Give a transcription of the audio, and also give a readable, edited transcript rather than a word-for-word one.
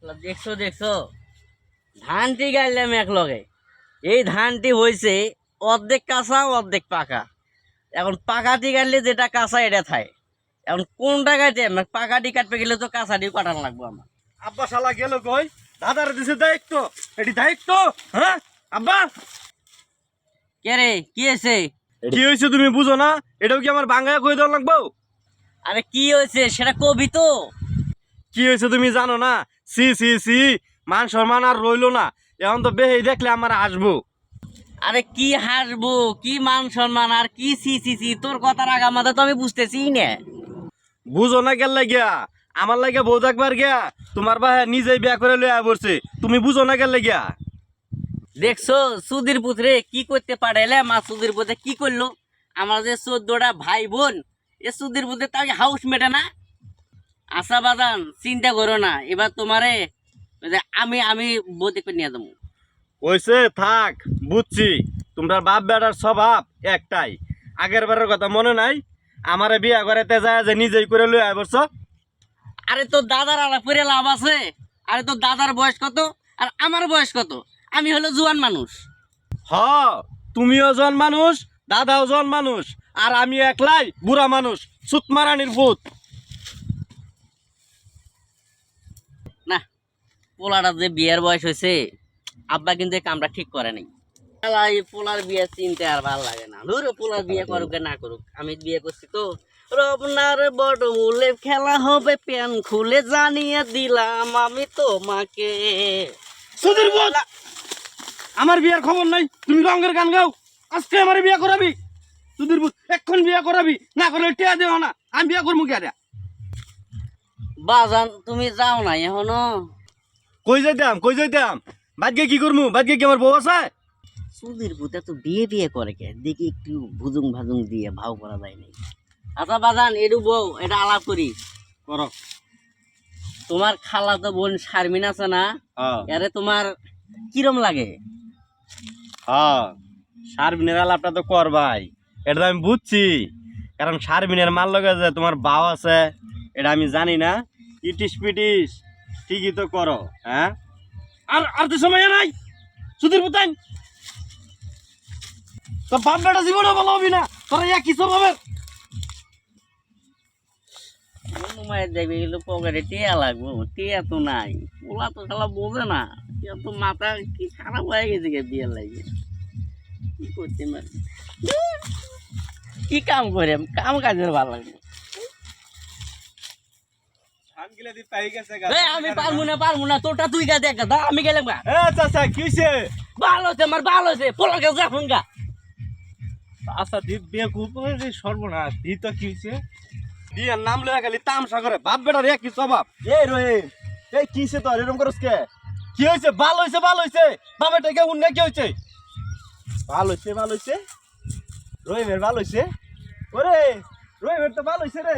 দেখছো দেখছো ধানটি গাইলাম এক লগে। এই ধানটি হয়েছে অর্ধেক কাঁচা অর্ধেক পাকা। এখন পাকাটি কাটলে যেটা কাঁচা এটা থায়। এখন কোনটা কাটে পাকাটি কাটতে গেলে তো কাঁচাটি কাটানো লাগবো আমার। আব্বা শালা গেল কই? দাদার দিছে দায়িত্ব, এটি দায়িত্ব। হ্যাঁ আব্বা, কে রে কি হয়েছে? কি হয়েছে তুমি বুঝো না? এটাও কি আমার বাংলায় কই দেওয়া লাগবো? আরে কি হয়েছে সেটা কবি তো। কি হয়েছে তুমি জানো না? সি সি সি, মান সম্মান আর রইলো না। এখন তো বেহেই দেখলে আমার আসবো। আরে কি হাসবো, কি মান সম্মান আর কি সি সি সি, তোর কথার আগামাথা তো আমি বুঝতেছি না। বুঝো না গেল লাগিয়া আমার লাগে বউ দেখবার গিয়া তোমার ভাই নিজেই বিয়া করে লইয়া পড়ছে। তুমি বুঝো না গেল লাগিয়া। দেখছো সুধীর পুত্রে কি করতে পারেলে, মা সুধীর পুত্রে কি করলো? আমার যে 14টা ভাই বোন, এ সুধীর পুত্রে তাকে হাউস মেটে না। আশা বাদান চিন্তা করো না, এবার তোমারে আমি আমি বউ দেখতে নিয়ে যাবো। ওইসে থাক, বুঝছি তোমরা বাপ বেটার স্বভাব একটাই। আগের বারের কথা মনে নাই? আমারে বিয়া করাতে যায় যে নিজেই করে লইয়া পড়ছো। আরে তোর দাদার আলাপ করে লাভ আছে? আরে তোর দাদার বয়স কত আর আমার বয়স কত? আমি হলো জুয়ান মানুষ। হ, তুমিও জন মানুষ, দাদাও জন মানুষ, আর আমি একলাই বুড়া মানুষ, সুতমারানির ভূত। না, পোলাটা যে বিয়ের বয়স হয়েছে, আব্বা কিন্তু এই কামটা ঠিক করে নাই। শালা এই পোলার বিয়ে চিনতে আর ভাল লাগে না। ধরো পোলার বিয়ে করুক আর না করুক, আমি বিয়ে করছি তো। রবনার বড় মূলে খেলা হবে, প্যান খুলে জানিয়ে দিলাম আমি তোমাকে। সুধীর ভূত, আমার বিয়ার খবর নাই। তুমি রঙের গান গাও, আজকে আমার বিয়া করাবি। সুধীর ভূত, এক্ষণ বিয়া করাবি, না করলে টিয়া দেও না। আমি বিয়া করবো কে? বাজান তুমি যাও না এখনো? কই যাইতাম, কই যাইতাম? বাদকে কি করবো? বাদকে কি আমার বউ আছে? সুধীর ভূত তো বিয়ে বিয়ে করে কে দেখি, একটু ভুজুং ভাজুং দিয়ে ভাও করা যায় নাই। আচ্ছা বাজান এডু বউ, এটা আলাপ করি। করো। তোমার খালা তো বোন শারমিন আছে না? আরে তোমার কিরম লাগে? হ্যাঁ, শারমিনের আলাপটা তো করবাই, এটা তো আমি বুঝছি। কারণ শারমিনের মাল লগে যে তোমার বাও আছে, এটা আমি জানি না। ইটিস পিটিস ঠিকই তো করো। হ্যাঁ, আর আর তো সময় নাই। সুধীর পুতান, তো বাপ বেটা জীবনও ভালো হবি না, তোরা একই স্বভাবের। মায়ের দেখবে এগুলো পকেটে টিয়া লাগবো, টিয়া তো নাই। ওলা তো খালা বোঝে না, টিয়া তো মাথা কি খারাপ হয়ে গেছে গে বিয়ের লাগে। কি করতে পারি, কি কাম করে কাম কাজের ভালো লাগবে। আমি পারবো না তোরটা তুই গা দেখ গা, আমি গেলাম গা। চাচা কি হয়েছে? ভালো হচ্ছে আমার, ভালো হচ্ছে, পোলা গেছে যখন গা। আচ্ছা দীপ বিয়ে খুব সর্বনাশ। দি তো কি হয়েছে? বিয়ের নাম লয়ে খালি তামসা করে, বাপ বেটার একই স্বভাব। এই রহিম, এই কি হয়েছে তোর এরকম করস কে? কি হয়েছে? ভালো হয়েছে, ভালো হয়েছে। বাপের টাকা উন্না কি হয়েছে? ভালো হয়েছে, ভালো হয়েছে। রহিমের ভালো হয়েছে। ওরে রহিমের তো ভালো হয়েছে রে।